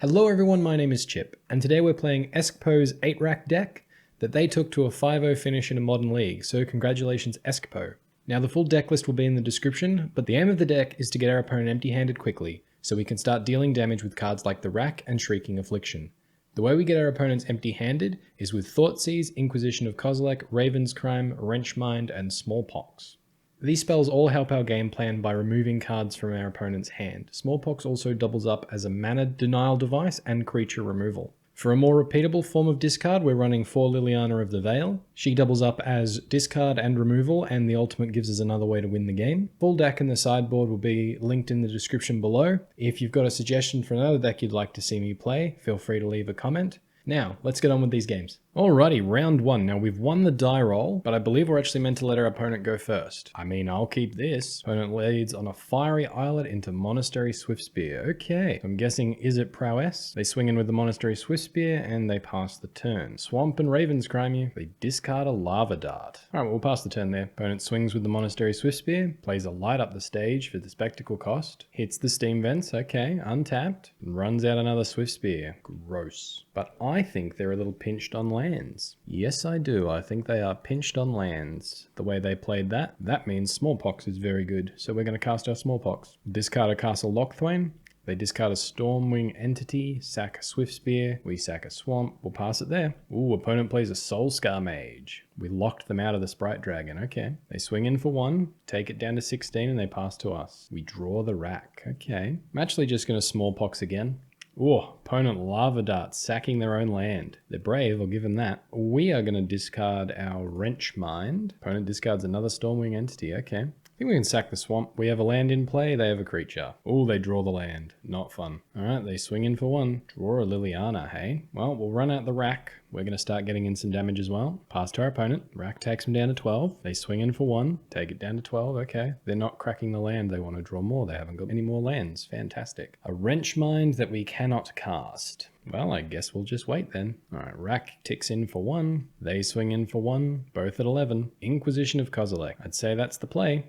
Hello everyone, my name is Chip, and today we're playing Eskpo's 8-rack deck that they took to a 5-0 finish in a modern league, so congratulations Eskpo. Now the full deck list will be in the description, but the aim of the deck is to get our opponent empty-handed quickly, so we can start dealing damage with cards like the Rack and Shrieking Affliction. The way we get our opponents empty-handed is with Thoughtseize, Inquisition of Kozilek, Raven's Crime, Wrenchmind, and Smallpox. These spells all help our game plan by removing cards from our opponent's hand. Smallpox also doubles up as a mana denial device and creature removal. For a more repeatable form of discard, we're running 4 Liliana of the Veil. She doubles up as discard and removal, and the ultimate gives us another way to win the game. Full deck and the sideboard will be linked in the description below. If you've got a suggestion for another deck you'd like to see me play, feel free to leave a comment. Now, let's get on with these games. Alrighty, round 1. Now we've won the die roll, but I believe we're actually meant to let our opponent go first. I mean, I'll keep this. Opponent leads on a Fiery Islet into Monastery Swiftspear. Okay, I'm guessing, is it Prowess? They swing in with the Monastery Swiftspear and they pass the turn. Swamp and Ravens crime you. They discard a Lava Dart. Alright, we'll pass the turn there. Opponent swings with the Monastery Swiftspear, plays a light up the stage for the spectacle cost, hits the Steam Vents, okay, untapped, and runs out another Swiftspear. Gross. But I think they're a little pinched on lands. Yes, I do. I think they are pinched on lands. The way they played that, that means Smallpox is very good. So we're going to cast our Smallpox. Discard a Castle Lochthwain. They discard a Stormwing Entity, sack a Swiftspear, we sack a Swamp, we'll pass it there. Ooh, opponent plays a Soulscar Mage. We locked them out of the Sprite Dragon, okay. They swing in for 1, take it down to 16 and they pass to us. We draw the Rack, okay. I'm actually just going to Smallpox again. Oh, opponent Lava Dart sacking their own land. They're brave, I'll give them that. We are going to discard our Wrenchmind. Opponent discards another Stormwing Entity, okay. I think we can sack the Swamp. We have a land in play, they have a creature. Oh, they draw the land. Not fun. Alright, they swing in for 1. Draw a Liliana, hey? Well, we'll run out the Rack. We're going to start getting in some damage as well. Pass to our opponent. Rack takes them down to 12. They swing in for 1. Take it down to 12. Okay. They're not cracking the land. They want to draw more. They haven't got any more lands. Fantastic. A Wrenchmind that we cannot cast. Well, I guess we'll just wait then. Alright, Rack ticks in for 1. They swing in for 1. Both at 11. Inquisition of Kozilek. I'd say that's the play.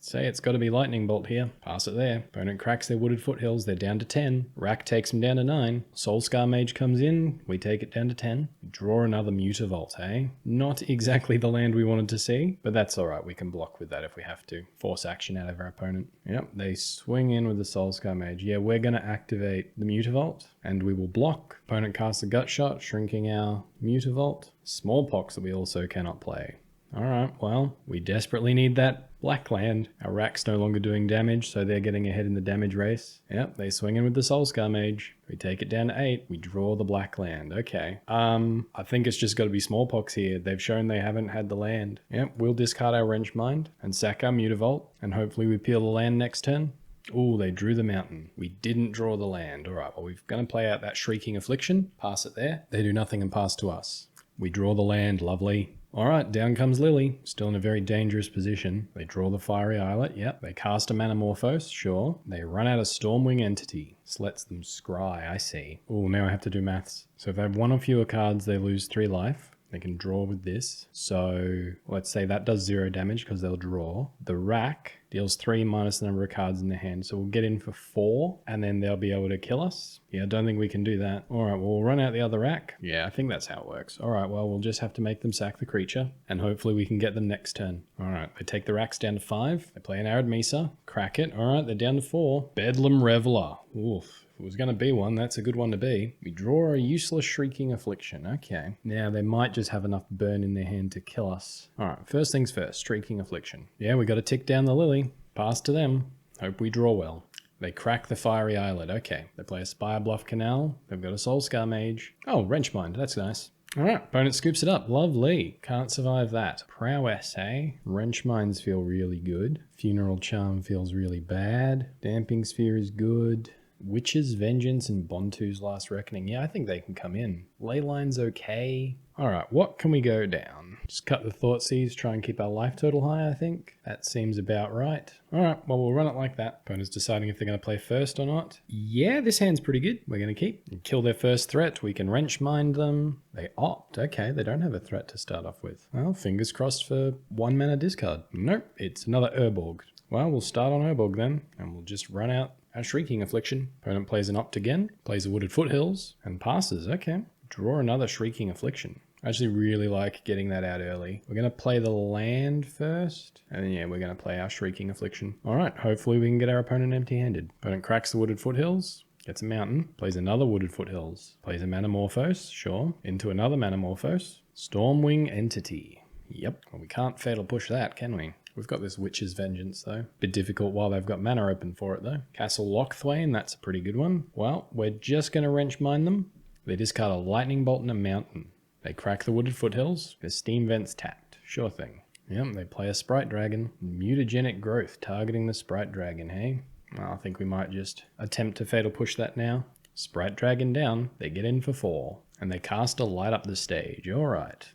Say it's got to be Lightning Bolt here. Pass it there. Opponent cracks their Wooded Foothills. They're down to 10. Rack takes them down to 9. Soulscar Mage comes in. We take it down to 10. Draw another Mutavault, eh? Not exactly the land we wanted to see, but that's alright. We can block with that if we have to. Force action out of our opponent. Yep, they swing in with the Soulscar Mage. Yeah, we're going to activate the Mutavault, and we will block. Opponent casts a Gut Shot, shrinking our Mutavault. Smallpox that we also cannot play. Alright, well, we desperately need that black land. Our Rack's no longer doing damage, so they're getting ahead in the damage race. Yep, they swing in with the Soulscar Mage. We take it down to 8. We draw the black land. Okay. I think it's just got to be Smallpox here. They've shown they haven't had the land. Yep, we'll discard our Wrenchmind and sack our Mutavault, and hopefully we peel the land next turn. Oh, they drew the mountain. We didn't draw the land. Alright, well, we're going to play out that Shrieking Affliction. Pass it there. They do nothing and pass to us. We draw the land. Lovely. Alright, down comes Lily. Still in a very dangerous position. They draw the Fiery Islet, yep. They cast a Manamorphose, sure. They run out a Stormwing Entity. This lets them scry, I see. Oh, now I have to do maths. So if they have 1 or fewer cards, they lose 3 life. They can draw with this. So let's say that does 0 damage because they'll draw. The Rack deals 3 minus the number of cards in their hand. So we'll get in for 4 and then they'll be able to kill us. Yeah, I don't think we can do that. All right, well, we'll run out the other Rack. Yeah, I think that's how it works. All right, well, we'll just have to make them sack the creature and hopefully we can get them next turn. All right, they take the Racks down to 5. They play an Arid Mesa, crack it. All right, they're down to 4. Bedlam Reveler. Oof. If it was going to be one, that's a good one to be. We draw a useless Shrieking Affliction. Okay. Now, they might just have enough burn in their hand to kill us. All right, first things first, Shrieking Affliction. Yeah, we got to tick down the Lily. Pass to them. Hope we draw well. They crack the Fiery Islet. Okay. They play a Spire Bluff Canal. They've got a Soulscar Mage. Oh, Wrenchmind. That's nice. Alright, opponent scoops it up. Lovely. Can't survive that. Prowess, eh? Wrenchminds feel really good. Funeral Charm feels really bad. Damping Sphere is good. Witch's Vengeance and Bontu's Last Reckoning. Yeah, I think they can come in. Leyline's okay. Alright, what can we go down? Just cut the Thoughtseize, try and keep our life total high, I think. That seems about right. Alright, well, we'll run it like that. Opponent's deciding if they're going to play first or not. Yeah, this hand's pretty good. We're going to keep. And kill their first threat. We can Wrenchmind them. They opt. Okay, they don't have a threat to start off with. Well, fingers crossed for 1 mana discard. Nope, it's another Urborg. Well, we'll start on Urborg then, and we'll just run out our Shrieking Affliction. Opponent plays an Opt again, plays a Wooded Foothills, and passes. Okay. Draw another Shrieking Affliction. I actually really like getting that out early. We're going to play the land first, and then yeah, we're going to play our Shrieking Affliction. All right, hopefully we can get our opponent empty-handed. Opponent cracks the Wooded Foothills, gets a mountain, plays another Wooded Foothills, plays a Manamorphose, sure, into another Manamorphose. Stormwing Entity. Yep, well, we can't Fatal Push that, can we? We've got this Witch's Vengeance, though. Bit difficult while they've got mana open for it, though. Castle Lochthwain, that's a pretty good one. Well, we're just going to Wrench Mine them. They discard a Lightning Bolt and a Mountain. They crack the Wooded Foothills. Their Steam Vent's tapped. Sure thing. Yep, they play a Sprite Dragon. Mutagenic Growth, targeting the Sprite Dragon, hey? Well, I think we might just attempt to Fatal Push that now. Sprite Dragon down. They get in for 4. And they cast a Light Up the Stage. Alright.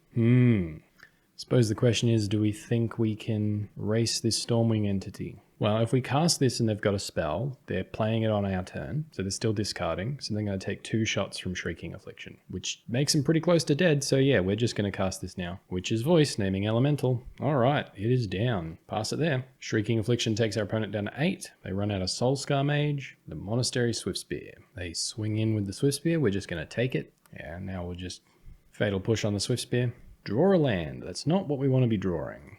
Suppose the question is, do we think we can race this Stormwing Entity? Well, if we cast this and they've got a spell, they're playing it on our turn, so they're still discarding, so they're going to take 2 shots from Shrieking Affliction, which makes them pretty close to dead, so yeah, we're just going to cast this now. Witch's Voice, naming Elemental. Alright, it is down. Pass it there. Shrieking Affliction takes our opponent down to 8. They run out of Soulscar Mage, the Monastery Swiftspear. They swing in with the Swiftspear, we're just going to take it. Yeah, now we'll just Fatal Push on the Swiftspear. Draw a land. That's not what we want to be drawing.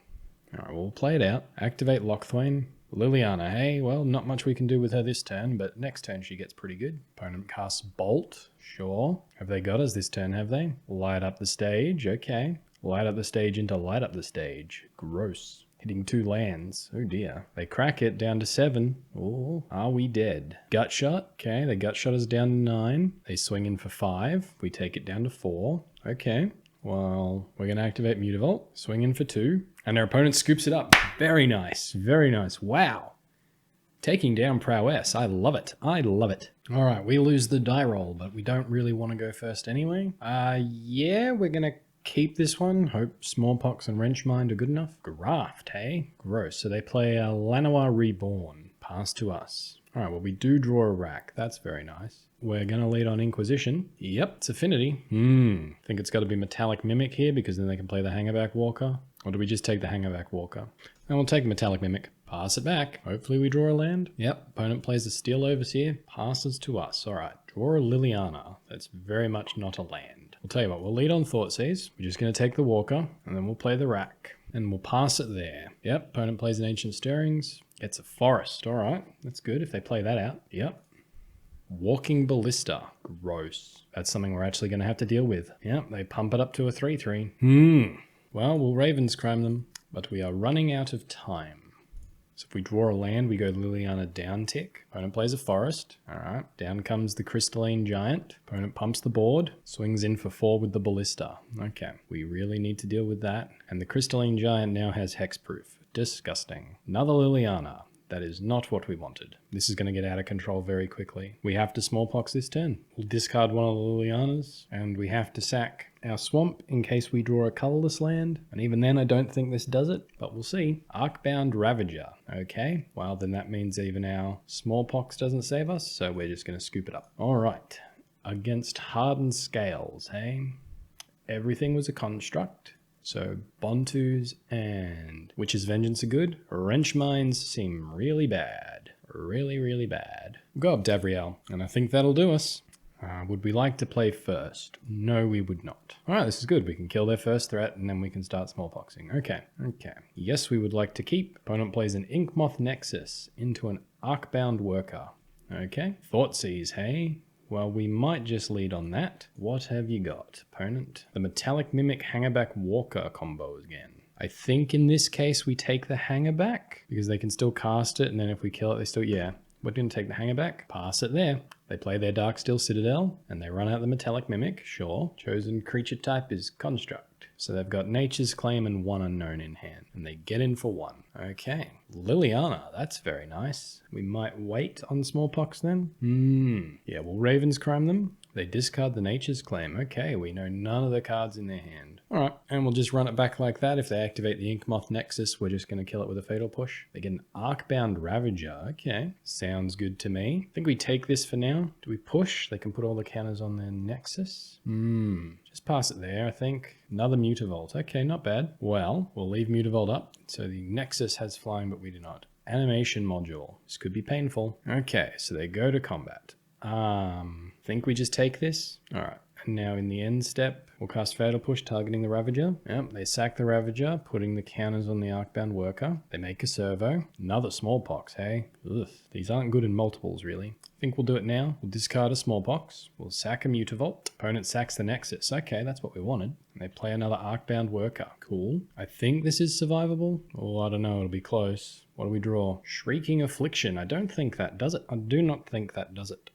Alright, we'll play it out. Activate Lochthwain. Liliana, hey, well, not much we can do with her this turn, but next turn she gets pretty good. Opponent casts Bolt, sure. Have they got us this turn, have they? Light Up the Stage, okay. Light Up the Stage into Light Up the Stage. Gross. Hitting 2 lands. Oh dear. They crack it down to 7. Oh, are we dead? Gut Shot, okay, they Gut Shot us down to 9. They swing in for 5. We take it down to 4. Okay. Well, we're going to activate Mutavault, swing in for 2, and our opponent scoops it up. Very nice, very nice. Wow. Taking down Prowess. I love it. I love it. All right, we lose the die roll, but we don't really want to go first anyway. Yeah, we're going to keep this one. Hope Smallpox and Wrenchmind are good enough. Graft, hey? Gross. So they play a Llanowar Reborn. Pass to us. All right, well, we do draw a rack. That's very nice. We're going to lead on Inquisition. Yep, it's Affinity. Think it's got to be Metallic Mimic here because then they can play the Hangerback Walker. Or do we just take the Hangerback Walker? And we'll take Metallic Mimic. Pass it back. Hopefully we draw a land. Yep, opponent plays a Steel Overseer. Passes to us. All right, draw a Liliana. That's very much not a land. We'll tell you what, we'll lead on Thoughtseize. We're just going to take the Walker and then we'll play the Rack. And we'll pass it there. Yep, opponent plays an Ancient Stirrings. Gets a Forest. All right, that's good if they play that out. Yep. Walking Ballista. Gross. That's something we're actually going to have to deal with. Yep, they pump it up to a 3/3. Well, we'll Ravenscrime them, but we are running out of time. So if we draw a land, we go Liliana down tick. Opponent plays a Forest. All right, down comes the Crystalline Giant. Opponent pumps the board, swings in for 4 with the Ballista. Okay, we really need to deal with that. And the Crystalline Giant now has Hexproof. Disgusting. Another Liliana. That is not what we wanted. This is going to get out of control very quickly. We have to Smallpox this turn. We'll discard one of the Lilianas, and we have to sack our Swamp in case we draw a colorless land. And even then, I don't think this does it, but we'll see. Arcbound Ravager. Okay, well, then that means even our Smallpox doesn't save us, so we're just going to scoop it up. All right. Against Hardened Scales, hey? Everything was a construct. So Bontus and Witch's Vengeance are good. Wrench Mines seem really bad. Really, really bad. We'll go up Davriel, and I think that'll do us. Would we like to play first? No, we would not. All right, this is good. We can kill their first threat, and then we can start Smallpoxing. Okay. Yes, we would like to keep. Opponent plays an Inkmoth Nexus into an Arcbound Worker. Okay. Thoughtseize, hey? Well, we might just lead on that. What have you got, opponent? The Metallic Mimic Hangerback Walker combo again. I think in this case we take the Hangerback because they can still cast it, and then if we kill it, they still, yeah. We're going to take the Hangerback, pass it there. They play their Darksteel Citadel, and they run out the Metallic Mimic, sure. Chosen creature type is Construct. So they've got Nature's Claim and 1 Unknown in hand, and they get in for 1. Okay. Liliana, that's very nice. We might wait on Smallpox then. Yeah, we'll Ravenscrime them. They discard the Nature's Claim. Okay, we know none of the cards in their hand. All right, and we'll just run it back like that. If they activate the Inkmoth Nexus, we're just going to kill it with a Fatal Push. They get an Arcbound Ravager. Okay, sounds good to me. I think we take this for now. Do we push? They can put all the counters on their Nexus. Just pass it there, I think. Another Mutavault. Okay, not bad. Well, we'll leave Mutavault up. So the Nexus has flying, but we do not. animation module. This could be painful. Okay, so they go to combat. Think we just take this? All right. And now in the end step, we'll cast Fatal Push targeting the Ravager. Yep, they sack the Ravager, putting the counters on the Arcbound Worker. They make a servo. Another Smallpox, hey? Ugh, these aren't good in multiples, really. I think we'll do it now. We'll discard a Smallpox. We'll sack a Mutavault. Opponent sacks the Nexus. Okay, that's what we wanted. And they play another Arcbound Worker. Cool. I think this is survivable. Oh, I don't know. It'll be close. What do we draw? Shrieking Affliction. I don't think that does it. I do not think that does it.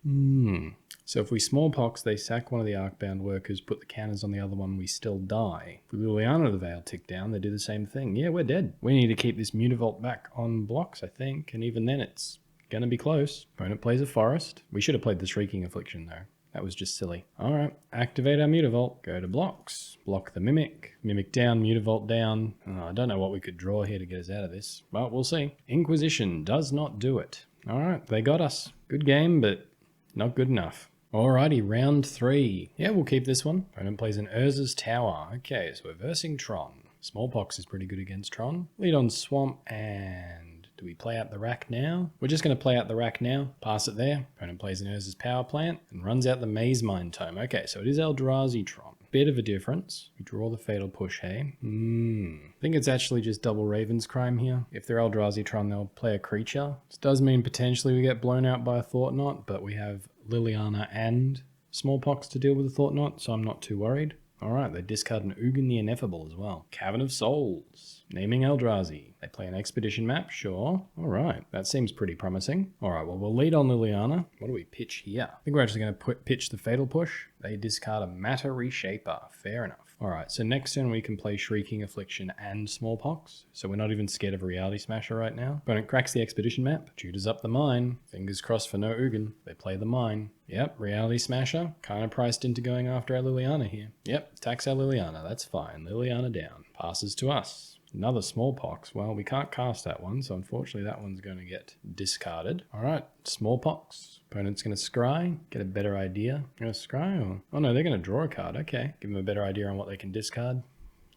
So if we Smallpox, they sack one of the Arcbound Workers, put the counters on the other one, we still die. If we Liliana the Veil tick down, they do the same thing. Yeah, we're dead. We need to keep this Mutavault back on blocks, I think. And even then, it's going to be close. Opponent plays a Forest. We should have played the Shrieking Affliction, though. That was just silly. All right, activate our Mutavault. Go to blocks. Block the Mimic. Mimic down, Mutavault down. Oh, I don't know what we could draw here to get us out of this. But we'll see. Inquisition does not do it. All right, they got us. Good game, but not good enough. Alrighty, round 3. Yeah, we'll keep this one. Opponent plays an Urza's Tower. Okay, so we're versing Tron. Smallpox is pretty good against Tron. Lead on Swamp, and do we play out the rack now? We're just going to play out the rack now. Pass it there. Opponent plays an Urza's Power Plant and runs out the Maze Mind Tome. Okay, so it is Eldrazi Tron. Bit of a difference. We draw the Fatal Push, hey? I think it's actually just double Raven's Crime here. If they're Eldrazi Tron, they'll play a creature. This does mean potentially we get blown out by a Thought Knot, but we have Liliana and Smallpox to deal with the Thought Knot, so I'm not too worried. Alright, they discard an Ugin the Ineffable as well. Cavern of Souls. Naming Eldrazi. They play an Expedition map, sure. Alright, that seems pretty promising. Alright, well, we'll lead on Liliana. What do we pitch here? I think we're actually going to pitch the Fatal Push. They discard a Matter Reshaper. Fair enough. Alright, so next turn we can play Shrieking Affliction and Smallpox. So we're not even scared of a Reality Smasher right now. Opponent cracks the Expedition map. Tutors up the Mine. Fingers crossed for no Ugin. They play the Mine. Yep, Reality Smasher. Kind of priced into going after our Liliana here. Yep, attacks our Liliana. That's fine. Liliana down. Passes to us. Another Smallpox. Well, we can't cast that one, so unfortunately that one's going to get discarded. Alright, Smallpox. Opponent's going to scry, get a better idea. Going to scry or... Oh no, they're going to draw a card. Okay, give them a better idea on what they can discard.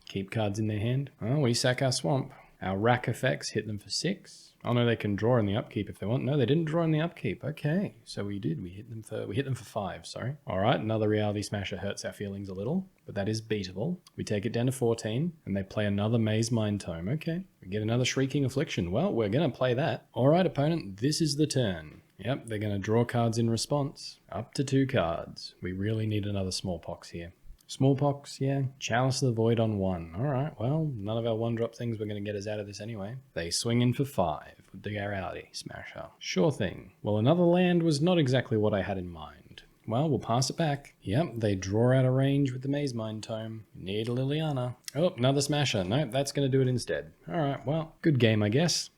Keep cards in their hand. Oh, we sack our Swamp. Our rack effects hit them for 6. Oh no, they can draw in the upkeep if they want. No, they didn't draw in the upkeep. Okay, so we did. We hit them for 5. Sorry. All right, another Reality Smasher hurts our feelings a little, but that is beatable. We take it down to 14, and they play another Maze Mind Tome. Okay, we get another Shrieking Affliction. Well, we're gonna play that. All right, opponent, this is the turn. Yep, they're gonna draw cards in response. Up to 2 cards. We really need another Smallpox here. Smallpox, yeah. Chalice of the Void on 1. Alright, well, none of our 1-drop things were going to get us out of this anyway. They swing in for 5 with the Reality Smasher. Sure thing. Well, another land was not exactly what I had in mind. Well, we'll pass it back. Yep, they draw out of range with the Maze Mind Tome. Need a Liliana. Oh, another Smasher. Nope, that's going to do it instead. Alright, well, good game, I guess.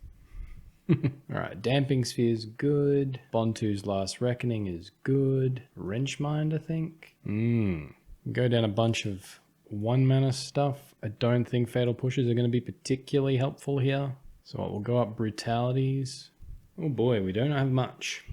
Alright, Damping Sphere's good. Bontu's Last Reckoning is good. Wrenchmind, I think. Go down a bunch of 1-mana stuff. I don't think Fatal Pushes are going to be particularly helpful here. So we'll go up Brutalities. Oh boy, we don't have much.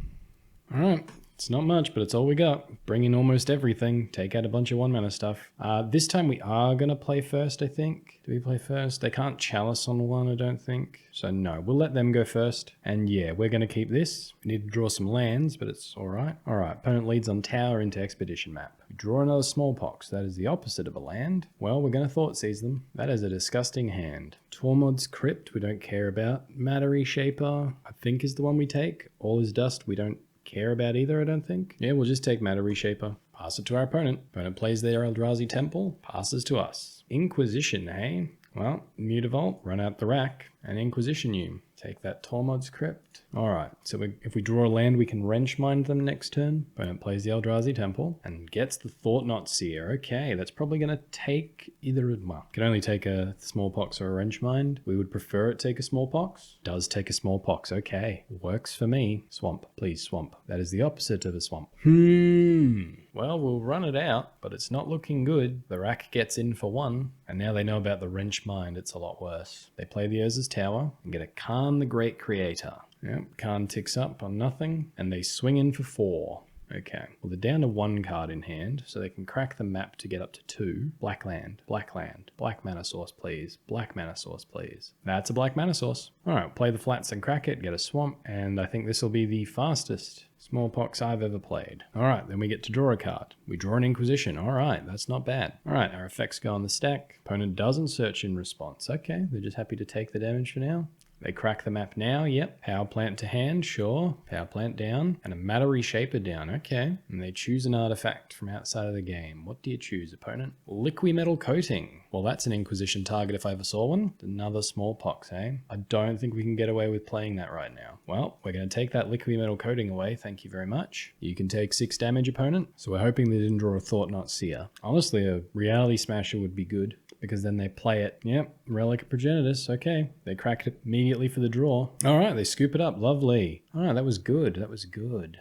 Alright, it's not much, but it's all we got. Bring in almost everything. Take out a bunch of 1-mana stuff. This time we are going to play first, I think. Do we play first? They can't Chalice on 1, I don't think. So no, we'll let them go first. And yeah, we're going to keep this. We need to draw some lands, but it's alright. Alright, opponent leads on Tower into Expedition map. We draw another Smallpox. That is the opposite of a land. Well, we're going to Thoughtseize them. That is a disgusting hand. Tormod's Crypt, we don't care about. Matter Reshaper, I think is the one we take. All is Dust, we don't care about either, I don't think. Yeah, we'll just take Matter Reshaper. Pass it to our opponent. Opponent plays their Eldrazi Temple. Passes to us. Inquisition, eh? Well, Mutavault, run out the rack, and Inquisition you. Take that Tormod's Crypt. Alright, so if we draw a land, we can Wrenchmind them next turn. Opponent plays the Eldrazi Temple, and gets the Thought Knot Seer. Okay, that's probably going to take either... Well, can only take a Smallpox or a Wrenchmind. We would prefer it take a Smallpox. Does take a Smallpox, okay. Works for me. Swamp, please, Swamp. That is the opposite of a Swamp. Well, we'll run it out, but it's not looking good. The rack gets in for 1, and now they know about the Wrenchmind. It's a lot worse. They play the Urza's Tower, and get a Khan the Great Creator. Yep, Khan ticks up on nothing, and they swing in for 4. Okay. Well, they're down to 1 card in hand, so they can crack the map to get up to 2. Black land, black land, black mana source, please. Black mana source, please. That's a black mana source. All right, play the flats and crack it, get a swamp, and I think this will be the fastest Smallpox I've ever played. All right, then we get to draw a card. We draw an Inquisition. All right, that's not bad. All right, our effects go on the stack. Opponent doesn't search in response. Okay, they're just happy to take the damage for now. They crack the map now, yep. Power plant to hand, sure. Power plant down. And a matter reshaper down, okay. And they choose an artifact from outside of the game. What do you choose, opponent? Liquimetal Coating. Well, that's an Inquisition target if I ever saw one. Another Smallpox, eh? I don't think we can get away with playing that right now. Well, we're going to take that Liquimetal Coating away, thank you very much. You can take 6 damage, opponent. So we're hoping they didn't draw a Thought-Knot Seer. Honestly, a Reality Smasher would be good, because then they play it. Yep, Relic of Progenitus, okay. They cracked it immediately for the draw. All right, they scoop it up, lovely. All right, that was good, that was good.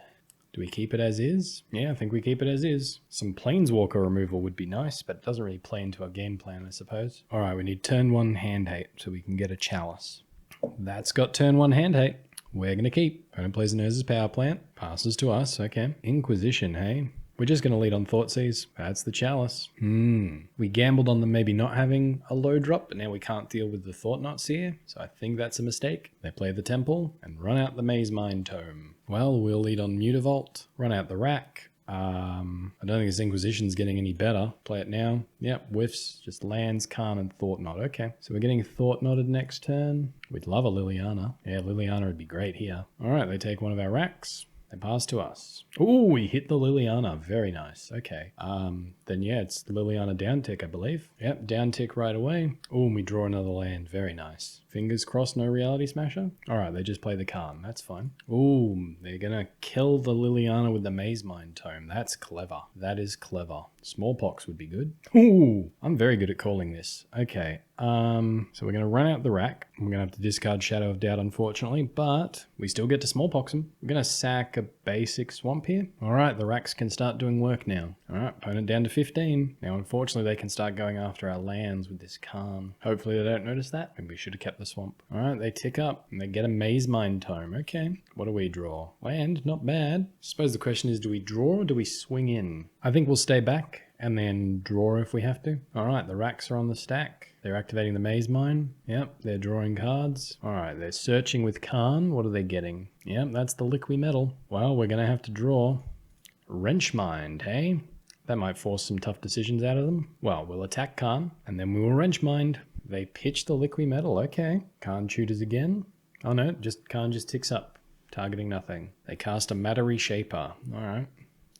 Do we keep it as is? Yeah, I think we keep it as is. Some Planeswalker removal would be nice, but it doesn't really play into our game plan, I suppose. All right, we need turn 1 hand hate so we can get a Chalice. That's got turn 1 hand hate. We're going to keep. Opponent plays an Urza's Power Plant. Passes to us, okay. Inquisition, hey? We're just going to lead on Thoughtseize. That's the Chalice. We gambled on them maybe not having a low drop, but now we can't deal with the Thought-Knot Seer, so I think that's a mistake. They play the Temple and run out the Maze Mind Tome. Well, we'll lead on Mutavault, run out the Rack. I don't think this Inquisition's getting any better. Play it now. Yep, whiffs, just lands, Karn, and Thought-Knot. Okay, so we're getting Thought-Knotted next turn. We'd love a Liliana. Yeah, Liliana would be great here. All right, they take one of our Racks. They pass to us. Ooh, we hit the Liliana. Very nice. Okay. Then yeah, it's Liliana down tick, I believe. Yep, down tick right away. Ooh, and we draw another land. Very nice. Fingers crossed, no Reality Smasher. All right, they just play the Karn. That's fine. Ooh, they're gonna kill the Liliana with the Maze Mind Tome. That's clever. That is clever. Smallpox would be good. Ooh, I'm very good at calling this. Okay. So we're gonna run out the Rack. We're gonna have to discard Shadow of Doubt, unfortunately, but we still get to Smallpox them. We're gonna sack a basic Swamp here. All right, the Racks can start doing work now. All right, opponent down to 15. Now, unfortunately, they can start going after our lands with this Karn. Hopefully, they don't notice that. Maybe we should have kept the Swamp. All right, they tick up and they get a Maze Mind Tome. Okay, what do we draw? Land, not bad. I suppose the question is, do we draw or do we swing in? I think we'll stay back and then draw if we have to. All right, the Racks are on the stack. They're activating the Maze Mine. Yep, they're drawing cards. All right, they're searching with Karn. What are they getting? Yep, that's the Liquimetal. Well, we're going to have to draw Wrenchmind, hey? That might force some tough decisions out of them. Well, we'll attack Karn, and then we will Wrenchmind. They pitch the Liquimetal, okay. Karn tutors again. Oh no, Karn just ticks up, targeting nothing. They cast a Matter Reshaper. All right.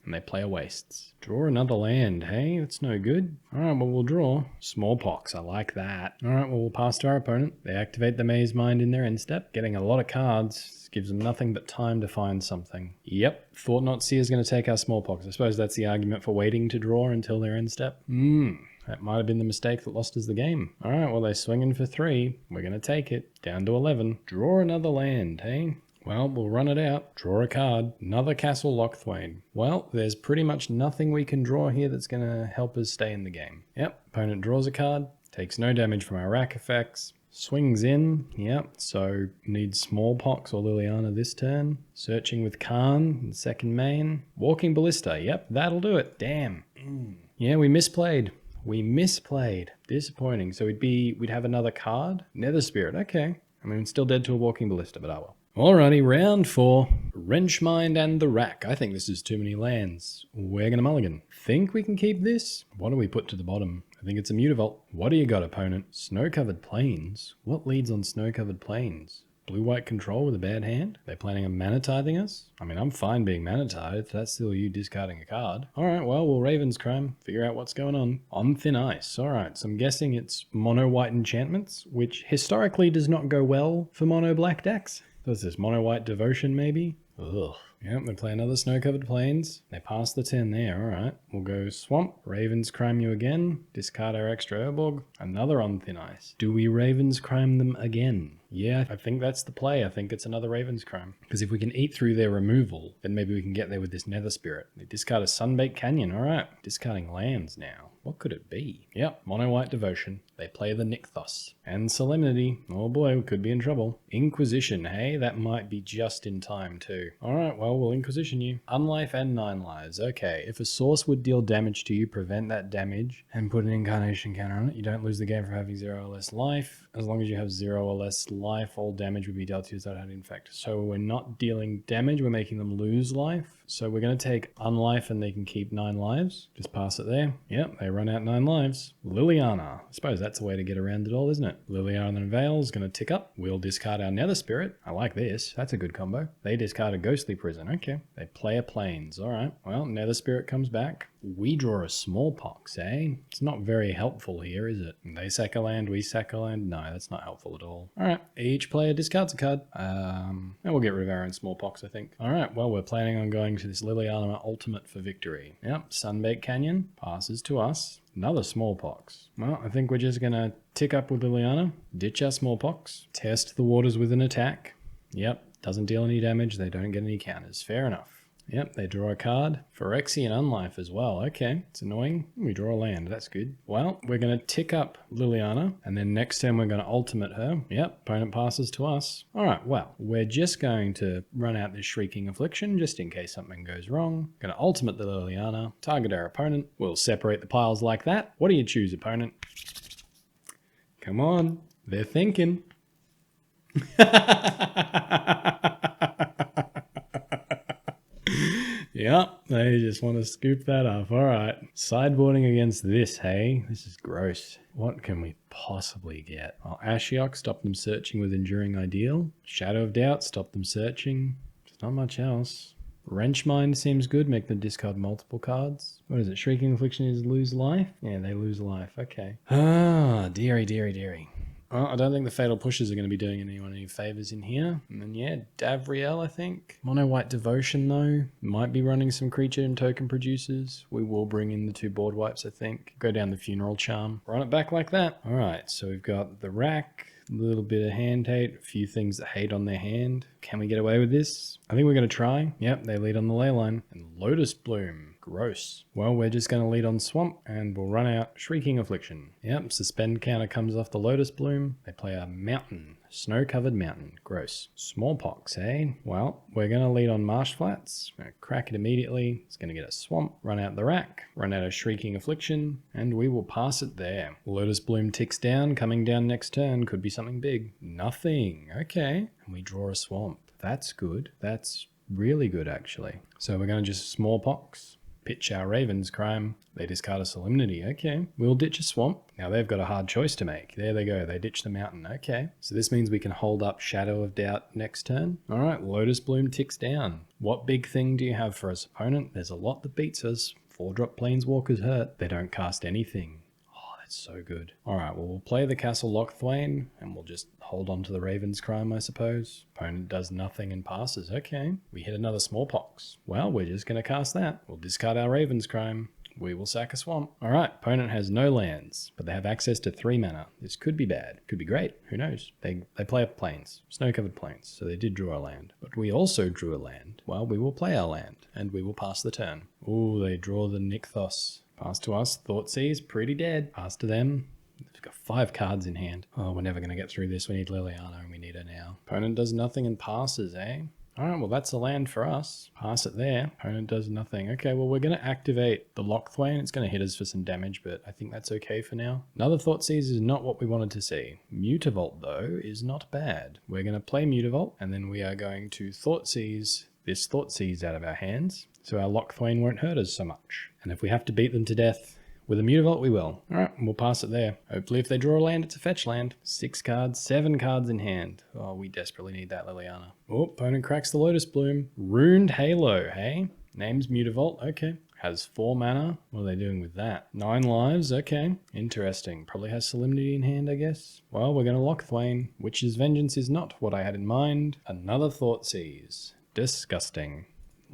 And they play a Wastes. Draw another land, hey? That's no good. All right, well, we'll draw. Smallpox, I like that. All right, well, we'll pass to our opponent. They activate the Maze Mind in their end step, getting a lot of cards. This gives them nothing but time to find something. Yep, Thought-Knot Seer is going to take our Smallpox. I suppose that's the argument for waiting to draw until their end step. That might have been the mistake that lost us the game. All right, well, they're swinging for 3. We're going to take it. Down to 11. Draw another land, hey? Well, we'll run it out. Draw a card. Another Castle Lochthwain. Well, there's pretty much nothing we can draw here that's going to help us stay in the game. Yep, opponent draws a card. Takes no damage from our Rack effects. Swings in. Yep, so needs Smallpox or Liliana this turn. Searching with Karn in second main. Walking Ballista. Yep, that'll do it. Damn. Yeah, we misplayed. We misplayed. Disappointing. So we'd have another card. Nether Spirit. Okay. I mean, still dead to a Walking Ballista, but I will. Alrighty, round 4. Wrenchmind and the Rack. I think this is too many lands. We're gonna mulligan. Think we can keep this? What do we put to the bottom? I think it's a Mutavault. What do you got, opponent? Snow-covered plains? What leads on snow-covered plains? Blue-white control with a bad hand? They're planning on mana tithing us? I mean, I'm fine being mana tithed. That's still you discarding a card. Alright, well, we'll Raven's Crime. Figure out what's going on. On thin ice. Alright, so I'm guessing it's mono-white enchantments, which historically does not go well for mono-black decks. What's this, mono-white devotion maybe? Ugh. Yep, they play another snow-covered plains. They pass the turn there, alright. We'll go Swamp, Ravens Crime you again, discard our extra Urborg, another on thin ice. Do we Ravens Crime them again? Yeah, I think that's the play. I think it's another Ravens Crime. Because if we can eat through their removal, then maybe we can get there with this Nether Spirit. They discard a Sunbaked Canyon, alright. Discarding lands now. What could it be? Yep, mono white devotion. They play the Nykthos. And Solemnity. Oh boy, we could be in trouble. Inquisition, hey? That might be just in time too. Alright, well, we'll Inquisition you. Unlife and 9 lives. Okay, if a source would deal damage to you, prevent that damage, and put an incarnation counter on it, you don't lose the game for having 0 or less life. As long as you have 0 or less life, all damage would be dealt to you without having infect. So we're not dealing damage, we're making them lose life. So we're going to take Unlife and they can keep 9 lives. Just pass it there. Yep, they run out 9 lives. Liliana. I suppose that's a way to get around it all, isn't it? Liliana and Veil is going to tick up. We'll discard our Nether Spirit. I like this. That's a good combo. They discard a Ghostly Prison. Okay. They play a Plains. All right. Well, Nether Spirit comes back. We draw a Smallpox, eh? It's not very helpful here, is it? They sack a land, we sack a land. No, that's not helpful at all. All right. Each player discards a card. And we'll get rid of our own Smallpox, I think. All right. Well, we're planning on going to this Liliana Ultimate for victory. Yep. Sunbaked Canyon passes to us. Another Smallpox. Well, I think we're just going to tick up with Liliana, ditch our Smallpox, test the waters with an attack. Yep. Doesn't deal any damage. They don't get any counters. Fair enough. Yep, they draw a card. Phyrexian Unlife as well. Okay, it's annoying. We draw a land. That's good. Well, we're going to tick up Liliana, and then next turn we're going to ultimate her. Yep, opponent passes to us. All right, well, we're just going to run out this Shrieking Affliction just in case something goes wrong. Going to ultimate the Liliana, target our opponent. We'll separate the piles like that. What do you choose, opponent? Come on, they're thinking. Yep, they just want to scoop that up. All right. Sideboarding against this, hey? This is gross. What can we possibly get? Oh, Ashiok, stop them searching with Enduring Ideal. Shadow of Doubt, stop them searching. There's not much else. Wrenchmind seems good. Make them discard multiple cards. What is it? Shrieking Affliction is lose life? Yeah, they lose life. Okay. Ah, dearie, dearie, dearie. Well, I don't think the Fatal Pushes are going to be doing anyone any favours in here. And then, yeah, Davriel, I think. Mono White Devotion, though. Might be running some creature and token producers. We will bring in the 2 board wipes, I think. Go down the Funeral Charm. Run it back like that. All right, so we've got the Rack. A little bit of hand hate. A few things that hate on their hand. Can we get away with this? I think we're going to try. Yep, they lead on the ley line. And Lotus Bloom. Gross. Well, we're just going to lead on Swamp and we'll run out Shrieking Affliction. Yep, Suspend counter comes off the Lotus Bloom. They play a Mountain. Snow-covered mountain. Gross. Smallpox, eh? Well, we're going to lead on Marsh Flats. We're going to crack it immediately. It's going to get a Swamp. Run out the Rack. Run out a Shrieking Affliction. And we will pass it there. Lotus Bloom ticks down. Coming down next turn. Could be something big. Nothing. Okay. And we draw a Swamp. That's good. That's really good, actually. So we're going to just Smallpox. Pitch our Raven's Crime. They discard a Solemnity. Okay. We'll ditch a Swamp. Now they've got a hard choice to make. There they go. They ditch the Mountain. Okay. So this means we can hold up Shadow of Doubt next turn. All right. Lotus Bloom ticks down. What big thing do you have for us, opponent? There's a lot that beats us. 4-drop Planeswalkers hurt. They don't cast anything. That's so good. All right, well, we'll play the Castle Lochthwain, and we'll just hold on to the Raven's Crime, I suppose. Opponent does nothing and passes. Okay, we hit another Smallpox. Well, we're just going to cast that. We'll discard our Raven's Crime. We will sack a Swamp. All right, opponent has no lands, but they have access to 3 mana. This could be bad. Could be great. Who knows? They play up Plains. Snow-covered Plains, so they did draw a land. But we also drew a land. Well, we will play our land, and we will pass the turn. Ooh, they draw the Nykthos. Pass to us. Thoughtseize, pretty dead. Pass to them. They've got 5 cards in hand. Oh, we're never going to get through this. We need Liliana and we need her now. Opponent does nothing and passes, eh? Alright, well that's a land for us. Pass it there. Opponent does nothing. Okay, well we're going to activate the Lochthwain. It's going to hit us for some damage, but I think that's okay for now. Another Thoughtseize is not what we wanted to see. Mutavault, though, is not bad. We're going to play Mutavault, and then we are going to Thoughtseize this Thoughtseize out of our hands, so our Lochthwain won't hurt us so much. And if we have to beat them to death with a Mutavault, we will. Alright, we'll pass it there. Hopefully if they draw a land, it's a fetch land. 6 cards, 7 cards in hand. Oh, we desperately need that Liliana. Oh, opponent cracks the Lotus Bloom. Ruined Halo, hey? Name's Mutavault, okay. Has 4 mana. What are they doing with that? 9 lives, okay. Interesting. Probably has Solemnity in hand, I guess. Well, we're going to Lochthwain. Witch's Vengeance is not what I had in mind. Another Thoughtseize. Disgusting.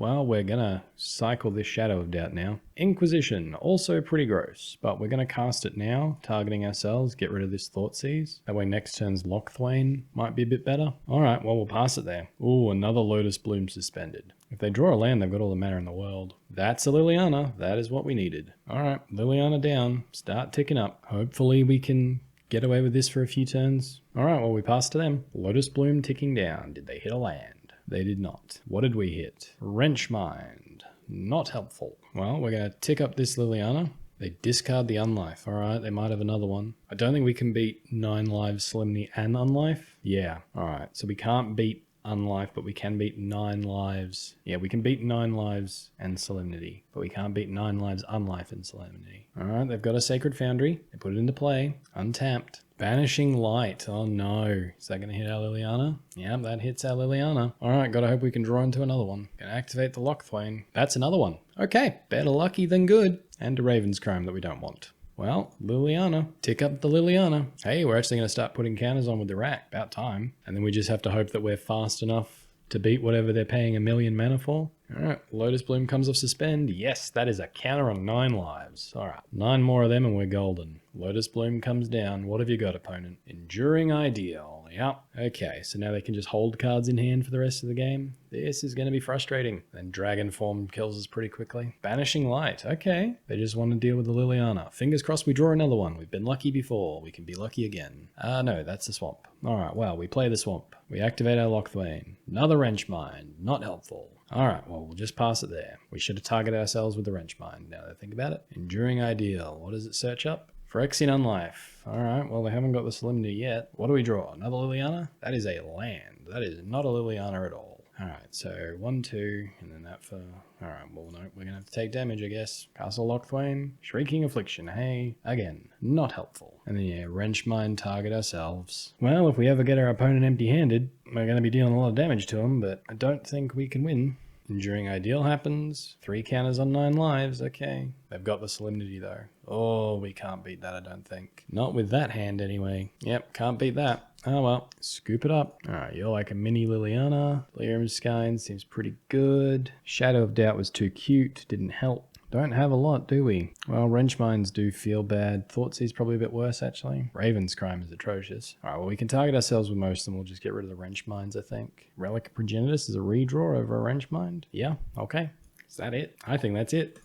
Well, we're gonna cycle this Shadow of Doubt now. Inquisition, also pretty gross, but we're gonna cast it now, targeting ourselves, get rid of this Thoughtseize. That way next turn's Lochthwain might be a bit better. Alright, well we'll pass it there. Ooh, another Lotus Bloom suspended. If they draw a land, they've got all the mana in the world. That's a Liliana, that is what we needed. Alright, Liliana down, start ticking up. Hopefully we can get away with this for a few turns. Alright, well we passed to them. Lotus Bloom ticking down. Did they hit a land? They did not. What did we hit? Wrenchmind. Not helpful. Well, we're going to tick up this Liliana. They discard the Unlife. Alright, they might have another one. I don't think we can beat 9 lives, Solemnity, and Unlife. Yeah, alright. So we can't beat Unlife, but we can beat 9 lives. Yeah, we can beat 9 lives and Solemnity, but we can't beat 9 lives, Unlife, and Solemnity. Alright, they've got a Sacred Foundry. They put it into play. Untapped. Banishing Light. Oh no. Is that going to hit our Liliana? Yeah, that hits our Liliana. Alright, gotta hope we can draw into another one. Gonna activate the Lochthwain. That's another one. Okay, better lucky than good. And a Raven's Chrome that we don't want. Well, Liliana. Tick up the Liliana. Hey, we're actually going to start putting counters on with the rack. About time. And then we just have to hope that we're fast enough to beat whatever they're paying 1,000,000 mana for. Alright, Lotus Bloom comes off suspend. Yes, that is a counter on 9 lives. Alright, 9 more of them and we're golden. Lotus Bloom comes down. What have you got, opponent? Enduring Ideal. Yep. Okay, so now they can just hold cards in hand for the rest of the game. This is going to be frustrating. Then Dragon Form kills us pretty quickly. Banishing Light. Okay, they just want to deal with the Liliana. Fingers crossed we draw another one. We've been lucky before. We can be lucky again. No, that's the swamp. Alright, well, we play the swamp. We activate our Lochthwain. Another Wrenchmind. Not helpful. Alright, well, we'll just pass it there. We should have targeted ourselves with the Wrenchmind, now that I think about it. Enduring Ideal. What does it search up? Phyrexian Unlife. Alright, well, they haven't got the Solemnity yet. What do we draw? Another Liliana? That is a land. That is not a Liliana at all. Alright, so 1, 2, and then that for... Alright, well, no, we're going to have to take damage, I guess. Castle Lochthwain. Shrieking Affliction. Hey, again, not helpful. And then, yeah, Wrenchmind, target ourselves. Well, if we ever get our opponent empty-handed, we're going to be dealing a lot of damage to him, but I don't think we can win. Enduring Ideal happens. 3 counters on 9 lives. Okay. They've got the Solemnity, though. Oh, we can't beat that, I don't think. Not with that hand, anyway. Yep, can't beat that. Oh well, scoop it up. Alright, you're like a mini Liliana. Lyrium Skyne seems pretty good. Shadow of Doubt was too cute, didn't help. Don't have a lot, do we? Well, Wrenchminds do feel bad. Thoughtseize probably a bit worse, actually. Raven's Crime is atrocious. Alright, well, we can target ourselves with most of them. We'll just get rid of the Wrenchminds, I think. Relic of Progenitus is a redraw over a Wrenchmind. Yeah, okay. Is that it? I think that's it.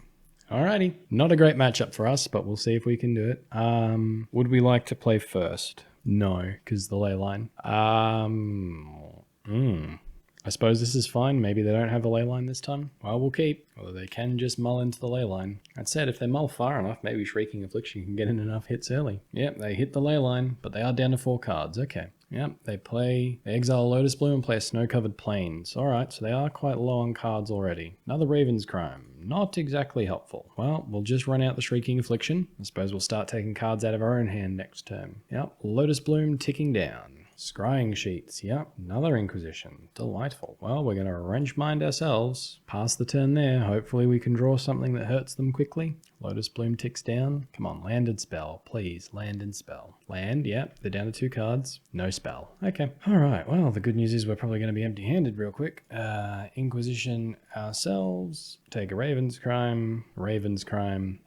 Alrighty. Not a great matchup for us, but we'll see if we can do it. Would we like to play first? No, because the ley line. I suppose this is fine. Maybe they don't have a ley line this time. Well, we'll keep. Or they can just mull into the ley line. That said, if they mull far enough, maybe Shrieking Affliction can get in enough hits early. Yep, they hit the ley line, but they are down to 4 cards. Okay. Yep, they exile Lotus Bloom and play a Snow-Covered Plains. Alright, so they are quite low on cards already. Another Raven's Crime. Not exactly helpful. Well, we'll just run out the Shrieking Affliction. I suppose we'll start taking cards out of our own hand next turn. Yep, Lotus Bloom ticking down. Scrying Sheets, yep, another Inquisition. Delightful. Well, we're going to Wrenchmind ourselves. Pass the turn there. Hopefully we can draw something that hurts them quickly. Lotus Bloom ticks down. Come on, land and spell. Please, land and spell. Land, yep, they're down to 2 cards. No spell. Okay. Alright, well, the good news is we're probably going to be empty-handed real quick. Inquisition ourselves. Take a Raven's Crime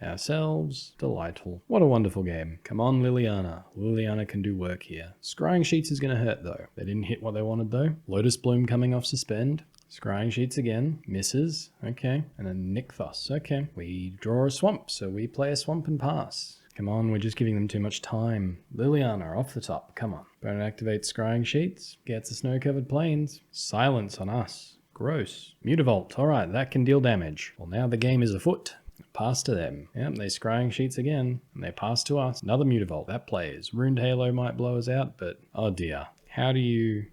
ourselves. Delightful. What a wonderful game. Come on, Liliana. Liliana can do work here. Scrying Sheets is going to hurt, though. They didn't hit what they wanted, though. Lotus Bloom coming off suspend. Scrying Sheets again. Misses. Okay. And then Nykthos. Okay. We draw a swamp, so we play a swamp and pass. Come on, we're just giving them too much time. Liliana, off the top. Come on. Opponent activates Scrying Sheets. Gets the Snow-Covered Plains. Silence on us. Gross. Mutavault. Alright, that can deal damage. Well, now the game is afoot. Pass to them. Yep, they Scrying Sheets again. And they pass to us. Another Mutavault. That plays. Ruined Halo might blow us out, but oh dear. How do you...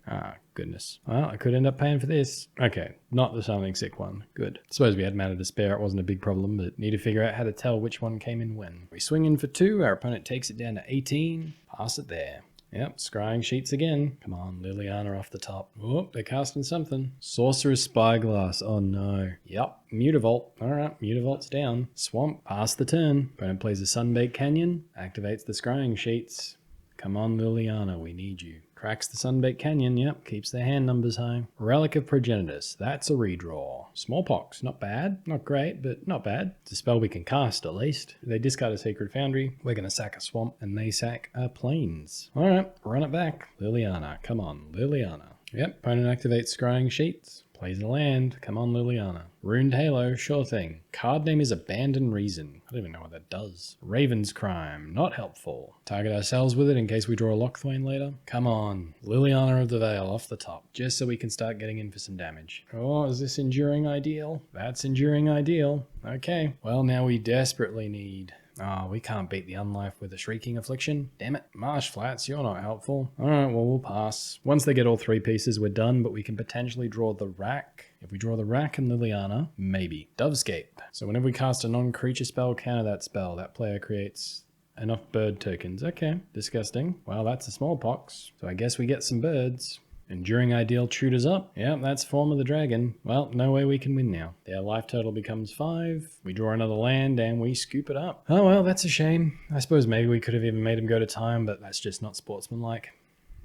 goodness. Well, I could end up paying for this. Okay, not the Summoning Sick one. Good. Suppose we had mana to spare. It wasn't a big problem, but need to figure out how to tell which one came in when. We swing in for 2. Our opponent takes it down to 18. Pass it there. Yep, Scrying Sheets again. Come on, Liliana off the top. Oh, they're casting something. Sorcerer's Spyglass. Oh no. Yep, Mutavault. Alright, Mutavault's down. Swamp. Pass the turn. Opponent plays a Sunbaked Canyon. Activates the Scrying Sheets. Come on, Liliana, we need you. Cracks the Sunbaked Canyon, yep, keeps their hand numbers high. Relic of Progenitus, that's a redraw. Smallpox, not bad, not great, but not bad. It's a spell we can cast at least. They discard a Sacred Foundry, we're going to sack a Swamp, and they sack a Plains. Alright, run it back. Liliana, come on, Liliana. Yep, opponent activates Scrying Sheets. Plays a land. Come on, Liliana. Runed Halo, sure thing. Card name is Abandon Reason. I don't even know what that does. Raven's Crime, not helpful. Target ourselves with it in case we draw a Lochthwain later. Come on. Liliana of the Veil off the top, just so we can start getting in for some damage. Oh, is this Enduring Ideal? That's Enduring Ideal. Okay, well now we desperately need... Oh, we can't beat the Unlife with a Shrieking Affliction. Damn it. Marsh Flats, you're not helpful. Alright, well, we'll pass. Once they get all 3 pieces, we're done, but we can potentially draw the Rack. If we draw the Rack and Liliana, maybe. Dovescape. So whenever we cast a non-creature spell, counter that spell. That player creates enough bird tokens. Okay, disgusting. Well, that's a Smallpox, so I guess we get some birds. Enduring Ideal chewed us up. Yep, that's Form of the Dragon. Well, no way we can win now. Their life total becomes 5. We draw another land and we scoop it up. Oh well, that's a shame. I suppose maybe we could have even made him go to time, but that's just not sportsmanlike.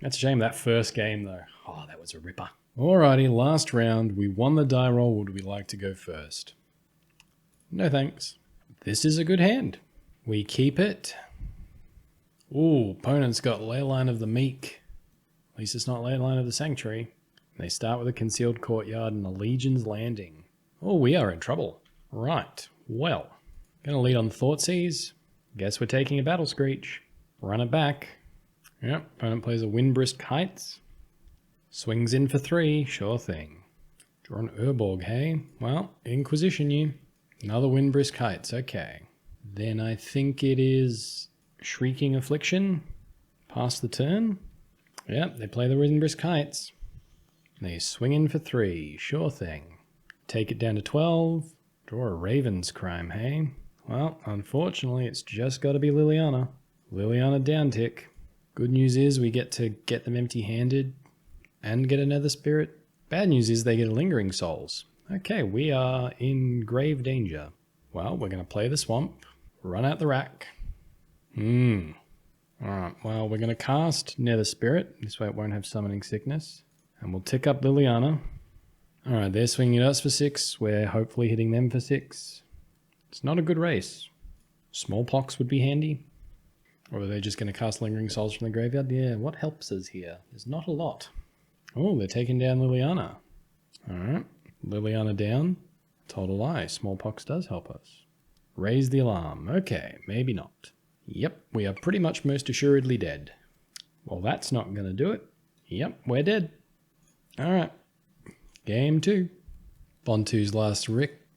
That's a shame. That first game though. Oh, that was a ripper. Alrighty, last round. We won the die roll. Would we like to go first? No thanks. This is a good hand. We keep it. Ooh, opponent's got Leyline of the Meek. At least it's not Leyline of the Sanctuary. They start with a Concealed Courtyard and a Legion's Landing. Oh, we are in trouble. Right, well. Gonna lead on Thoughtseize. Guess we're taking a Battle Screech. Run it back. Yep, opponent plays a Windbrisk Heights. Swings in for 3, sure thing. Draw an Urborg, hey? Well, Inquisition you. Another Windbrisk Heights, okay. Then I think it is Shrieking Affliction. Pass the turn. Yep, they play the Windbrisk Heights. They swing in for 3, sure thing. Take it down to 12. Draw a Raven's Crime, hey? Well, unfortunately, it's just got to be Liliana. Liliana down tick. Good news is we get to get them empty-handed and get another spirit. Bad news is they get a Lingering Souls. Okay, we are in grave danger. Well, we're going to play the Swamp, run out the Rack. Alright, well, we're going to cast Nether Spirit. This way it won't have Summoning Sickness. And we'll tick up Liliana. Alright, they're swinging at us for 6. We're hopefully hitting them for 6. It's not a good race. Smallpox would be handy. Or are they just going to cast Lingering Souls from the graveyard? Yeah, what helps us here? There's not a lot. Oh, they're taking down Liliana. Alright, Liliana down. Told a lie, Smallpox does help us. Raise the alarm. Okay, maybe not. Yep, we are pretty much most assuredly dead. Well, that's not going to do it. Yep, we're dead. Alright. Game 2. Bontu's Last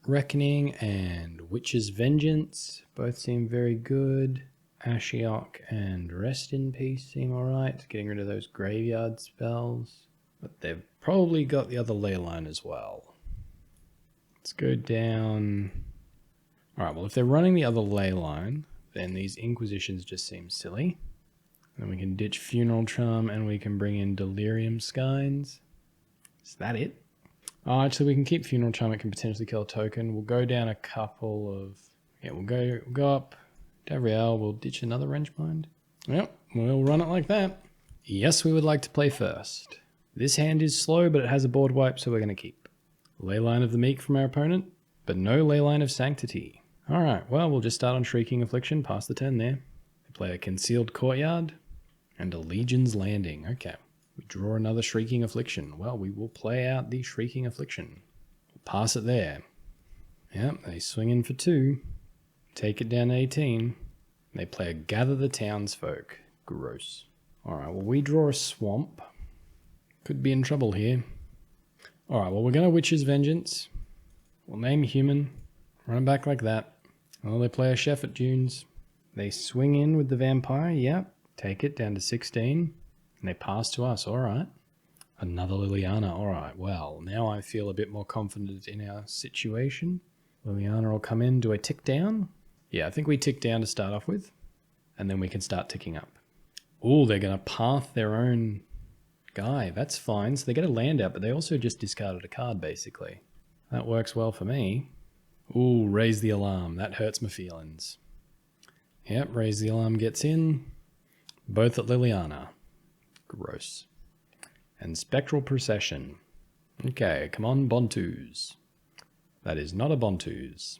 Reckoning and Witch's Vengeance. Both seem very good. Ashiok and Rest in Peace seem alright. Getting rid of those graveyard spells. But they've probably got the other Leyline as well. Let's go down... Alright, well if they're running the other Leyline... then these Inquisitions just seem silly. Then we can ditch Funeral Charm and we can bring in Delirium Skynes. Is that it? Oh, actually we can keep Funeral Charm, it can potentially kill a token. We'll go down a couple of... Yeah, we'll go up Davriel, we'll ditch another Wrenchbind. Yep, we'll run it like that. Yes, we would like to play first. This hand is slow, but it has a board wipe, so we're going to keep. Leyline of the Meek from our opponent, but no Leyline of Sanctity. Alright, well, we'll just start on Shrieking Affliction, pass the turn there. They play a Concealed Courtyard and a Legion's Landing. Okay, we draw another Shrieking Affliction. Well, we will play out the Shrieking Affliction. We'll pass it there. Yep, they swing in for 2. Take it down to 18. They play a Gather the Townsfolk. Gross. Alright, well, we draw a Swamp. Could be in trouble here. Alright, well, we're going to Witch's Vengeance. We'll name Human. Run it back like that. Well, they play a Shepherd Dunes. They swing in with the Vampire, yep. Take it down to 16. And they pass to us, alright. Another Liliana, alright. Well, now I feel a bit more confident in our situation. Liliana will come in. Do I tick down? Yeah, I think we tick down to start off with. And then we can start ticking up. Oh, they're going to path their own guy. That's fine. So they get a land out, but they also just discarded a card, basically. That works well for me. Ooh, Raise the Alarm. That hurts my feelings. Yep, Raise the Alarm gets in. Both at Liliana. Gross. And Spectral Procession. Okay, come on, Bontus. That is not a Bontus.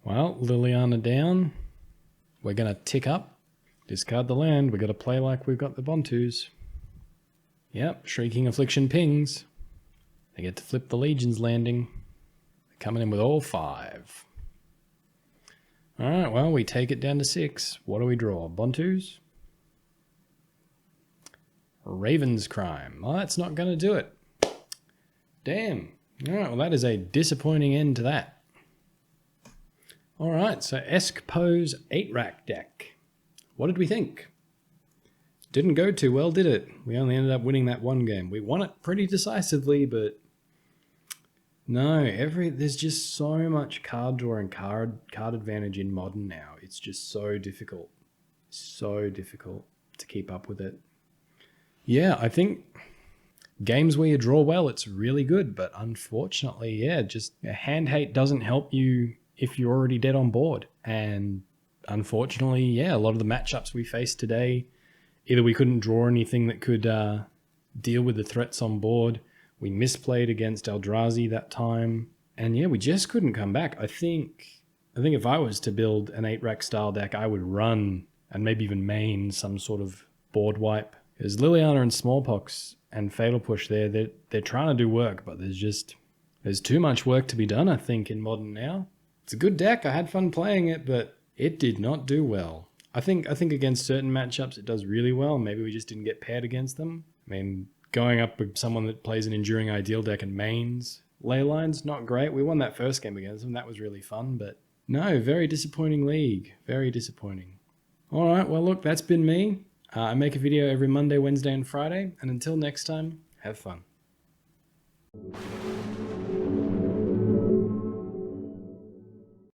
Well, Liliana down. We're going to tick up. Discard the land. We've got to play like we've got the Bontus. Yep, Shrieking Affliction pings. They get to flip the Legion's landing. They're coming in with all 5. Alright, well, we take it down to 6. What do we draw? Bontus? Raven's Crime. Oh, that's not going to do it. Damn. Alright, well, that is a disappointing end to that. Alright, so Eskpo's 8-rack deck. What did we think? Didn't go too well, did it? We only ended up winning that one game. We won it pretty decisively, but no, there's just so much card draw and card advantage in Modern now. It's just so difficult. So difficult to keep up with it. Yeah, I think games where you draw well, it's really good, but unfortunately, yeah, just hand hate doesn't help you if you're already dead on board. And unfortunately, yeah, a lot of the matchups we faced today, either we couldn't draw anything that could deal with the threats on board. We misplayed against Eldrazi that time. And yeah, we just couldn't come back. I think if I was to build an 8-rack style deck, I would run and maybe even main some sort of board wipe. Because Liliana and Smallpox and Fatal Push there, they're trying to do work, but there's too much work to be done, I think, in Modern now. It's a good deck. I had fun playing it, but it did not do well. I think against certain matchups it does really well. Maybe we just didn't get paired against them. I mean, going up with someone that plays an Enduring Ideal deck and mains Leyline's not great. We won that first game against them. That was really fun, but no, very disappointing league. Very disappointing. All right, well, look, that's been me. I make a video every Monday, Wednesday, and Friday. And until next time, have fun.